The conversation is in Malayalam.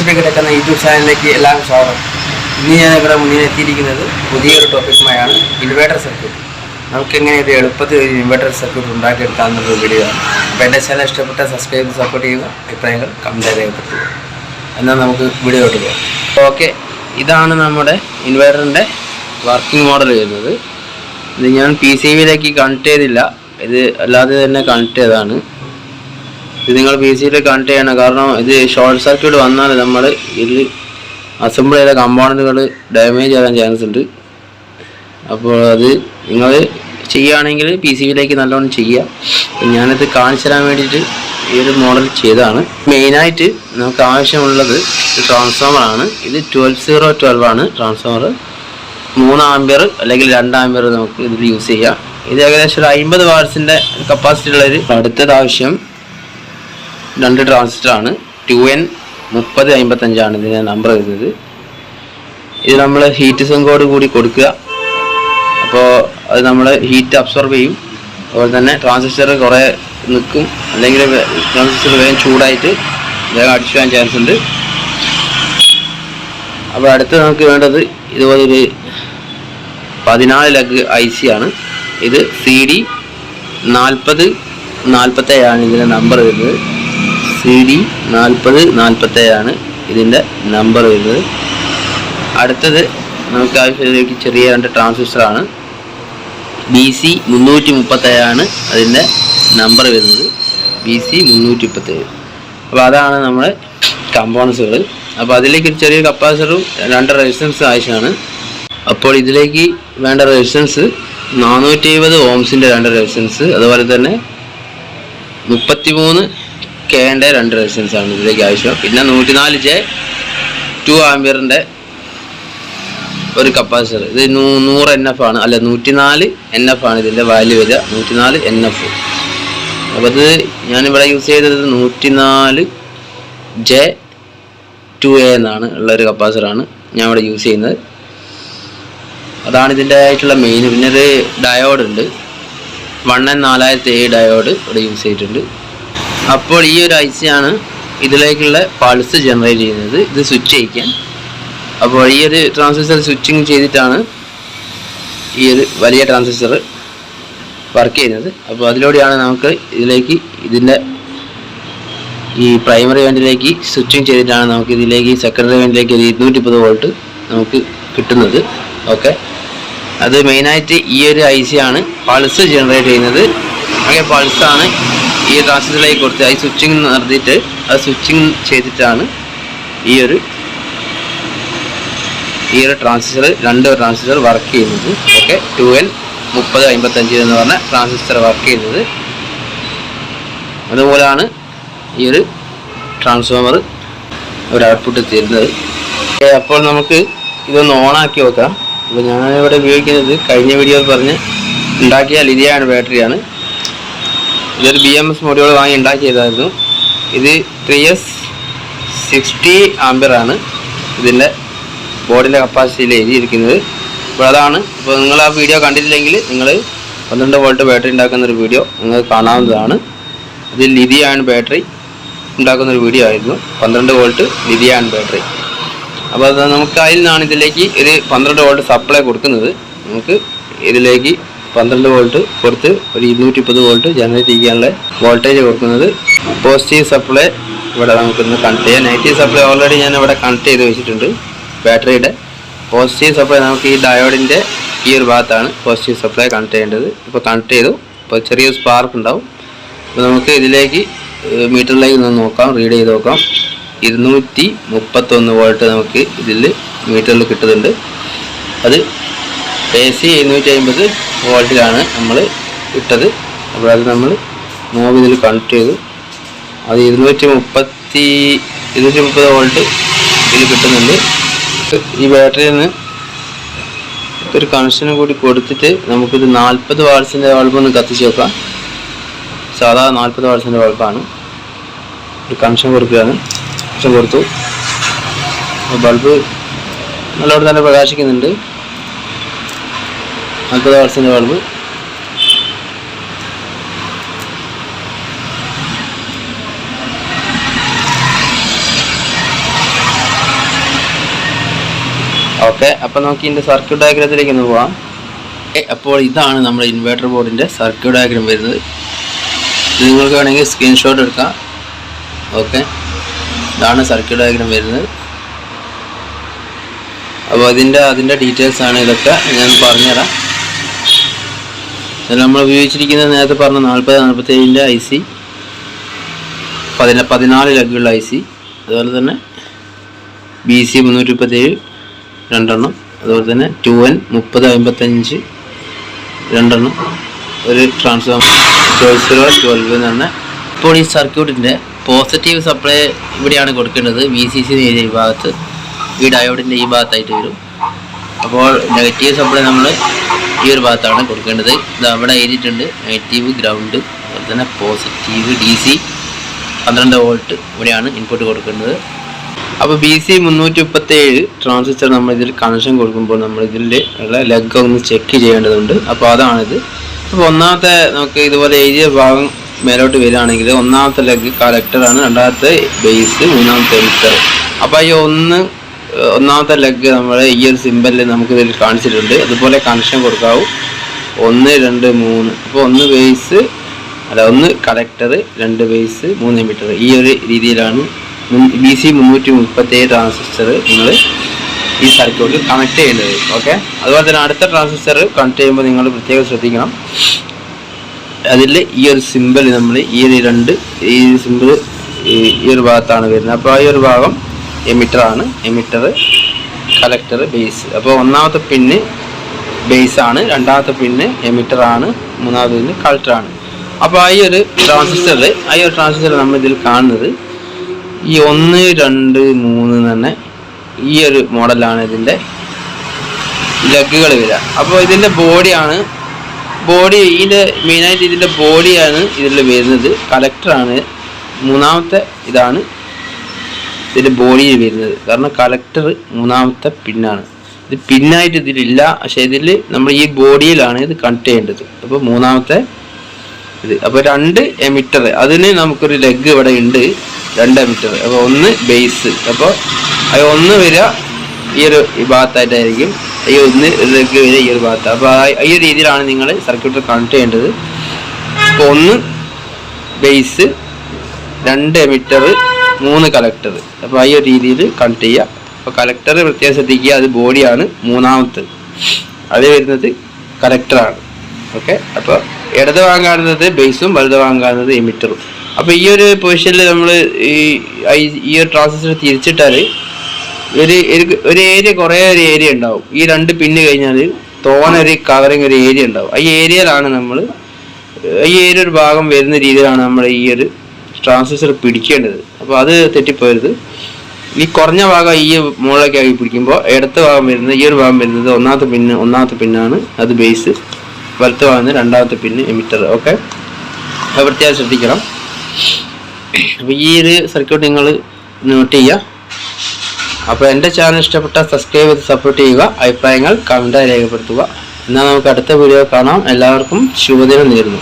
കിടക്കുന്ന യൂട്യൂബ് ചാനലിലേക്ക് എല്ലാവരും സ്വാഗതം. ഇന്ന് ഞാൻ ഇവിടെ മുന്നിൽ എത്തിയിരിക്കുന്നത് പുതിയൊരു ടോപ്പിക്കുമായാണ്. Inverter circuit. നമുക്കെങ്ങനെ ഇത് എളുപ്പത്തിൽ ഒരു ഇൻവേർട്ടർ സർക്യൂട്ട് ഉണ്ടാക്കിയെടുക്കാമെന്നൊരു വീഡിയോ ആണ്. അപ്പോൾ എൻ്റെ ചാനൽ ഇഷ്ടപ്പെട്ട സബ്സ്ക്രൈബ് സപ്പോർട്ട് ചെയ്യുക, അഭിപ്രായങ്ങൾ കമൻറ്റ് രേഖപ്പെടുത്തുക. എന്നാൽ നമുക്ക് വീഡിയോയിലോട്ട് പോകാം. ഓക്കെ, ഇതാണ് നമ്മുടെ ഇൻവേർട്ടറിൻ്റെ വർക്കിംഗ് മോഡൽ വരുന്നത്. ഇത് ഞാൻ PCBയിലേക്ക് കണക്ട് ചെയ്തില്ല, ഇത് അല്ലാതെ തന്നെ കണക്ട് ചെയ്തതാണ്. ഇത് നിങ്ങൾ PC കണക്ട് ചെയ്യണം, കാരണം ഇത് ഷോർട്ട് സർക്യൂട്ട് വന്നാൽ നമ്മൾ ഇതിൽ അസംബിൾ ചെയ്ത കമ്പോണൻറ്റുകൾ ഡാമേജ് ആകാൻ ചാൻസ് ഉണ്ട്. അപ്പോൾ അത് നിങ്ങൾ ചെയ്യുകയാണെങ്കിൽ PCBയിലേക്ക് നല്ലോണം ചെയ്യുക. ഞാനത് കാണിച്ചു തരാൻ വേണ്ടിയിട്ട് ഈ ഒരു മോഡൽ ചെയ്തതാണ്. മെയിനായിട്ട് നമുക്ക് ആവശ്യമുള്ളത് ട്രാൻസ്ഫോമറാണ്. ഇത് 12012 ആണ് ട്രാൻസ്ഫോമർ. 3 ആമ്പിയർ അല്ലെങ്കിൽ 2 ആമ്പിയർ നമുക്ക് ഇതിൽ യൂസ് ചെയ്യാം. ഇത് ഏകദേശം ഒരു 50 വാട്ട്സിൻ്റെ കപ്പാസിറ്റി ഉള്ളൊരു. അടുത്തത് ആവശ്യം 2 ട്രാൻസിസ്റ്ററാണ്. 2N3055 ഇതിൻ്റെ നമ്പർ വരുന്നത്. ഇത് നമ്മൾ ഹീറ്റ് സിങ്കോട് കൂടി കൊടുക്കുക. അപ്പോൾ അത് നമ്മൾ ഹീറ്റ് അബ്സോർബ് ചെയ്യും. അതുപോലെ തന്നെ ട്രാൻസിസ്റ്റർ കുറേ നിൽക്കും, അല്ലെങ്കിൽ ട്രാൻസിസ്റ്റർ വേഗം ചൂടായിട്ട് വേഗം അടിച്ചു പോകാൻ ചാൻസ് ഉണ്ട്. അപ്പോൾ അടുത്ത് നമുക്ക് വേണ്ടത് ഇതുപോലൊരു 14 ലഗ് IC ആണ്. ഇത് CD4047 ആണ് ഇതിൻ്റെ നമ്പർ വരുന്നത്. CD4047 ആണ് ഇതിൻ്റെ നമ്പർ വരുന്നത്. അടുത്തത് നമുക്ക് ആവശ്യത്തിലേക്ക് ചെറിയ 2 ട്രാൻസിസ്റ്ററാണ്. BC337 ആണ് അതിൻ്റെ നമ്പർ വരുന്നത്. BC337. അപ്പോൾ അതാണ് നമ്മുടെ കമ്പോണൻസുകൾ. അപ്പോൾ അതിലേക്ക് ചെറിയ കപ്പാസിറ്ററും 2 റെസിസ്റ്റൻസ് ആവശ്യമാണ്. അപ്പോൾ ഇതിലേക്ക് വേണ്ട റെസിസ്റ്റൻസ് 470 ഓംസിൻ്റെ 2 റെസിസ്റ്റൻസ്, അതുപോലെ തന്നെ 33Kൻ്റെ 2 റെസിസ്റ്റൻസ് ആണ് ഇതിലേക്ക് ആവശ്യം. പിന്നെ 104J 2 ആമ്പിയറിൻ്റെ ഒരു കപ്പാസിറ്റർ. ഇത് 100 NF ആണ്, അല്ല 104 NF ആണ് ഇതിൻ്റെ വാല്യൂ വരിക. 104 NF. അപ്പോൾ ഇത് ഞാനിവിടെ യൂസ് ചെയ്തത് 104J2A എന്നാണ് ഉള്ളൊരു കപ്പാസിറ്ററാണ് ഞാൻ ഇവിടെ യൂസ് ചെയ്യുന്നത്. അതാണ് ഇതിൻ്റെ ആയിട്ടുള്ള മെയിൻ. പിന്നെ ഒരു ഡയോഡ് ഉണ്ട്, 1N4007 ഡയോഡ് ഇവിടെ യൂസ് ചെയ്തിട്ടുണ്ട്. അപ്പോൾ ഈ ഒരു IC ആണ് ഇതിലേക്കുള്ള പൾസ് ജനറേറ്റ് ചെയ്യുന്നത്. ഇത് സ്വിച്ച് ചെയ്യിക്കാൻ. അപ്പോൾ ഈ ഒരു ട്രാൻസിസ്റ്റർ സ്വിച്ചിങ് ചെയ്തിട്ടാണ് ഈ ഒരു വലിയ ട്രാൻസിസ്റ്റർ വർക്ക് ചെയ്യുന്നത്. അപ്പോൾ അതിലൂടെയാണ് നമുക്ക് ഇതിൻ്റെ ഈ പ്രൈമറി വെൻറ്റിലേക്ക് സ്വിച്ചിങ് ചെയ്തിട്ടാണ് നമുക്ക് ഇതിലേക്ക് സെക്കൻഡറി വെൻറ്റിലേക്ക് 230 വോൾട്ട് നമുക്ക് കിട്ടുന്നത്. ഓക്കെ, അത് മെയിനായിട്ട് ഈ ഒരു IC ആണ് പൾസ് ജനറേറ്റ് ചെയ്യുന്നത്. അങ്ങനെ പൾസാണ് ഈ ട്രാൻസിസ്റ്ററിലേക്ക് കൊടുത്ത് അത് സ്വിച്ചിങ് നടത്തിയിട്ട് അത് സ്വിച്ചിങ് ചെയ്തിട്ടാണ് ഈ ഒരു ട്രാൻസിസ്റ്റർ 2 ട്രാൻസിസ്റ്റർ വർക്ക് ചെയ്യുന്നത്. ഓക്കെ, 2N3055 എന്ന് പറഞ്ഞ ട്രാൻസിസ്റ്റർ വർക്ക് ചെയ്യുന്നത്. അതുപോലെയാണ് ഈ ഒരു ട്രാൻസ്ഫോമർ ഒരു ഔട്ട്പുട്ട് തരുന്നത്. അപ്പോൾ നമുക്ക് ഇതൊന്ന് ഓണാക്കി നോക്കാം. അപ്പോൾ ഞാനിവിടെ ഉപയോഗിക്കുന്നത് കഴിഞ്ഞ വീഡിയോയിൽ പറഞ്ഞ് ഉണ്ടാക്കിയ ലിഥിയം ബാറ്ററിയാണ്. ഇതൊരു BMS മൊഡ്യൂൾ വാങ്ങി ഉണ്ടാക്കിയതായിരുന്നു. ഇത് 3S60 ആമ്പിയർ ആണ് ഇതിൻ്റെ ബോർഡിൻ്റെ കപ്പാസിറ്റിയിൽ എഴുതിയിരിക്കുന്നത്. അപ്പോൾ അതാണ്. ഇപ്പോൾ നിങ്ങൾ ആ വീഡിയോ കണ്ടിട്ടില്ലെങ്കിൽ നിങ്ങൾ 12 വോൾട്ട് ബാറ്ററി ഉണ്ടാക്കുന്നൊരു വീഡിയോ നിങ്ങൾക്ക് കാണാവുന്നതാണ്. ഇത് ലിഥിയം ബാറ്ററി ഉണ്ടാക്കുന്നൊരു വീഡിയോ ആയിരുന്നു. 12 വോൾട്ട് ലിഥിയം ബാറ്ററി. അപ്പോൾ അത് നമുക്ക് അതിൽ നിന്നാണ് ഇതിലേക്ക് ഒരു 12 വോൾട്ട് സപ്ലൈ കൊടുക്കുന്നത്. നമുക്ക് ഇതിലേക്ക് 12 വോൾട്ട് കൊടുത്ത് ഒരു 230 വോൾട്ട് ജനറേറ്റ് ചെയ്യാനുള്ള വോൾട്ടേജ് കൊടുക്കുന്നത്. പോസിറ്റീവ് സപ്ലൈ ഇവിടെ നമുക്കൊന്ന് കണക്ട് ചെയ്യാം. നെഗറ്റീവ് സപ്ലൈ ഓൾറെഡി ഞാൻ ഇവിടെ കണക്ട് ചെയ്ത് വെച്ചിട്ടുണ്ട്. ബാറ്ററിയുടെ പോസിറ്റീവ് സപ്ലൈ നമുക്ക് ഈ ഡയോഡിൻ്റെ ഈ ഒരു ഭാഗത്താണ് പോസിറ്റീവ് സപ്ലൈ കണക്ട് ചെയ്യേണ്ടത്. ഇപ്പോൾ കണക്ട് ചെയ്തു. ഇപ്പോൾ ചെറിയൊരു സ്പാർക്ക് ഉണ്ടാവും. അപ്പോൾ നമുക്ക് ഇതിലേക്ക് മീറ്ററിലേക്ക് ഒന്ന് നോക്കാം, റീഡ് ചെയ്ത് നോക്കാം. 231 വോൾട്ട് നമുക്ക് ഇതിൽ മീറ്ററിൽ കിട്ടുന്നുണ്ട്. അത് AC 750 വോൾട്ടിലാണ് നമ്മൾ ഇട്ടത്. അപ്പോൾ അത് നമ്മൾ നോബ് ഇതിൽ കണക്ട് ചെയ്തു. അത് 230 വോൾട്ട് ഇതിൽ കിട്ടുന്നുണ്ട്. ഈ ബാറ്ററിയിൽ നിന്ന് ഒരു കണക്ഷനും കൂടി കൊടുത്തിട്ട് നമുക്കിത് 40 വാട്ട്സിൻ്റെ ബൾബൊന്ന് കത്തിച്ച് വെക്കാം. സാധാ 40 വാട്ട്സിൻ്റെ ബൾബാണ്. ഒരു കണക്ഷൻ കൊടുക്കുകയാണ്. കണക്ഷൻ കൊടുത്തു. ബൾബ് നല്ലോണം തന്നെ പ്രകാശിക്കുന്നുണ്ട്. 40 വാട്ട്സിൻ്റെ ബൾബ്. ഓക്കെ, അപ്പോൾ നമുക്ക് ഇതിൻ്റെ സർക്യൂട്ട് ഡയഗ്രത്തിലേക്ക് ഒന്ന് പോവാം. അപ്പോൾ ഇതാണ് നമ്മുടെ ഇൻവെർട്ടർ ബോർഡിൻ്റെ സർക്യൂട്ട് ഡയഗ്രം വരുന്നത്. ഇത് നിങ്ങൾക്ക് വേണമെങ്കിൽ സ്ക്രീൻഷോട്ട് എടുക്കാം. ഓക്കെ, ഇതാണ് സർക്യൂട്ട് ഡയഗ്രം വരുന്നത്. അപ്പോൾ അതിൻ്റെ ഡീറ്റെയിൽസ് ആണ് ഇതൊക്കെ ഞാൻ പറഞ്ഞുതരാം. നമ്മൾ ഉപയോഗിച്ചിരിക്കുന്നത് നേരത്തെ പറഞ്ഞ 4047ൻ്റെ IC, 14 ലഗുള്ള IC, അതുപോലെ തന്നെ BC 337 രണ്ടെണ്ണം, അതുപോലെ തന്നെ 2N 3055 രണ്ടെണ്ണം, ഒരു ട്രാൻസ്ഫോമർ 12 എന്ന് പറഞ്ഞാൽ. ഇപ്പോൾ ഈ സർക്യൂട്ടിൻ്റെ പോസിറ്റീവ് സപ്ലൈ ഇവിടെയാണ് കൊടുക്കേണ്ടത്, VCC ഏരിയ ഈ ഭാഗത്ത്, ഈ ഡയോഡിൻ്റെ ഈ ഭാഗത്തായിട്ട് വരും. അപ്പോൾ നെഗറ്റീവ് സപ്ലൈ നമ്മൾ ഈ ഒരു ഭാഗത്താണ് കൊടുക്കേണ്ടത്. ഇത് അവിടെ എഴുതിയിട്ടുണ്ട്, നെഗറ്റീവ് ഗ്രൗണ്ട്, അതുപോലെ തന്നെ പോസിറ്റീവ് DC 12 വോൾട്ട് ഇവിടെയാണ് ഇൻപുട്ട് കൊടുക്കേണ്ടത്. അപ്പോൾ BC 337 ട്രാൻസിസ്റ്റർ നമ്മൾ ഇതിൽ കണക്ഷൻ കൊടുക്കുമ്പോൾ നമ്മൾ ഇതിൻ്റെ ഉള്ള ലെഗ് ഒന്ന് ചെക്ക് ചെയ്യേണ്ടതുണ്ട്. അപ്പോൾ അതാണിത്. അപ്പോൾ ഒന്നാമത്തെ നമുക്ക് ഇതുപോലെ ഏരിയ ഭാഗം മേലോട്ട് വരികയാണെങ്കിൽ ഒന്നാമത്തെ ലെഗ് കളക്ടറാണ്, രണ്ടാമത്തെ ബേസ്, മൂന്നാമത്തെ എമിറ്റർ. അപ്പോൾ ഈ ഒന്നാമത്തെ ലെഗ് നമ്മൾ ഈ ഒരു സിമ്പലിൽ നമുക്ക് ഇതിൽ കാണിച്ചിട്ടുണ്ട്. അതുപോലെ കണക്ഷൻ കൊടുക്കാവൂ, 1 2 3. അപ്പോൾ 1 കളക്ടർ, 2 ബേസ്, 3 എമിറ്റർ. ഈ ഒരു രീതിയിലാണ് BC 337 ട്രാൻസിസ്റ്റർ നിങ്ങൾ ഈ സർക്യൂട്ടിൽ കണക്ട് ചെയ്യേണ്ടത്. ഓക്കെ, അതുപോലെ തന്നെ അടുത്ത ട്രാൻസിസ്റ്റർ കണക്ട് ചെയ്യുമ്പോൾ നിങ്ങൾ പ്രത്യേകം ശ്രദ്ധിക്കണം. അതിൽ ഈ ഒരു സിമ്പിൾ നമ്മൾ ഈ സിമ്പിൾ ഈ ഒരു ഭാഗത്താണ് വരുന്നത്. അപ്പോൾ ഈ ഒരു ഭാഗം എമിറ്ററാണ്, എമിറ്റർ, കളക്ടർ, ബേസ്. അപ്പോൾ ഒന്നാമത്തെ പിന്ന് ബേസാണ്, രണ്ടാമത്തെ പിന്ന് എമിറ്ററാണ്, മൂന്നാമത്തെ പിന്ന് കളക്ടറാണ്. അപ്പോൾ ഈ ഒരു ട്രാൻസിസ്റ്റർ നമ്മൾ ഇതിൽ കാണുന്നത് ഈ 1 2 3 തന്നെ ഈ ഒരു മോഡലാണ് ഇതിൻ്റെ ലഗുകൾ വരിക. അപ്പോൾ ഇതിൻ്റെ ഇതിൻ്റെ മെയിനായിട്ട് ഇതിൻ്റെ ബോഡിയാണ് ഇതിൽ വരുന്നത്. കളക്ടറാണ് മൂന്നാമത്തെ, ഇതാണ് ഇതിൻ്റെ ബോഡിയിൽ വരുന്നത്. കാരണം കളക്ടർ മൂന്നാമത്തെ പിന്നാണ്. ഇത് പിന്നായിട്ട് ഇതിലില്ല, പക്ഷേ ഇതിൽ നമ്മൾ ഈ ബോഡിയിലാണ് ഇത് കണക്ട് ചെയ്യേണ്ടത്. അപ്പോൾ മൂന്നാമത്തെ ഇത്. അപ്പോൾ 2 എമിറ്റർ, അതിന് നമുക്കൊരു ലെഗ് ഇവിടെ ഉണ്ട്, 2 എമിറ്റർ. അപ്പോൾ 1 ബേസ്. അപ്പോൾ അത് 1 വരിക ഈ ഭാഗത്തായിട്ടായിരിക്കും, ഈ 1 ലെഗ് വരിക ഈ ഒരു ഭാഗത്ത്. അപ്പോൾ ഈ ഒരു രീതിയിലാണ് നിങ്ങൾ സർക്യൂട്ട് കണക്ട് ചെയ്യേണ്ടത്. അപ്പോൾ 1 ബേസ്, 2 എമിറ്റർ, 3 കളക്ടർ. അപ്പോൾ ഈ ഒരു രീതിയിൽ കണക്ട് ചെയ്യുക. അപ്പോൾ കളക്ടർ പ്രത്യേകം ശ്രദ്ധിക്കുക, അത് ബോഡിയാണ് മൂന്നാമത്തെ, അത് വരുന്നത് കളക്ടറാണ്. ഓക്കെ, അപ്പോൾ ഇടത് ഭാഗം കാണുന്നത് ബേസും വലത് ഭാഗം കാണുന്നത് എമിറ്ററും. അപ്പോൾ ഈ ഒരു പൊസിഷനിൽ നമ്മൾ ഈ ഒരു ട്രാൻസിസ്റ്റർ തിരിച്ചിട്ടാൽ ഒരു ഏരിയ, കുറേ ഒരു ഏരിയ ഉണ്ടാവും. ഈ 2 പിന്ന് കഴിഞ്ഞാൽ തോനൊരു കവറിങ് ഒരു ഏരിയ ഉണ്ടാവും. ഈ ഏരിയയിലാണ് നമ്മൾ ഈ ഏരിയ ഒരു ഭാഗം വരുന്ന രീതിയിലാണ് നമ്മൾ ഈ ഒരു ട്രാൻസിസ്റ്റർ പിടിക്കേണ്ടത്. അപ്പോൾ അത് തെറ്റിപ്പോയത്. ഈ കുറഞ്ഞ ഭാഗം ഈ മുകളിലേക്ക് ആക്കി പിടിക്കുമ്പോൾ ഇടത്ത് ഭാഗം വരുന്നത്, ഈ ഒരു ഭാഗം വരുന്നത് ഒന്നാമത്തെ പിന്നാണ്, അത് ബേസ്. വലത്ത് ഭാഗം രണ്ടാമത്തെ പിന്ന് എമിറ്റർ. ഓക്കെ, അത് പ്രത്യേകം ശ്രദ്ധിക്കണം. അപ്പോൾ ഈ ഒരു സർക്യൂട്ട് നിങ്ങൾ നോട്ട് ചെയ്യുക. അപ്പോൾ എൻ്റെ ചാനൽ ഇഷ്ടപ്പെട്ട സബ്സ്ക്രൈബ് ചെയ്ത് സപ്പോർട്ട് ചെയ്യുക. അഭിപ്രായങ്ങൾ കമൻറ്റായി രേഖപ്പെടുത്തുക. എന്നാൽ നമുക്ക് അടുത്ത വീഡിയോ കാണാം. എല്ലാവർക്കും ശുഭദിനം നേരുന്നു.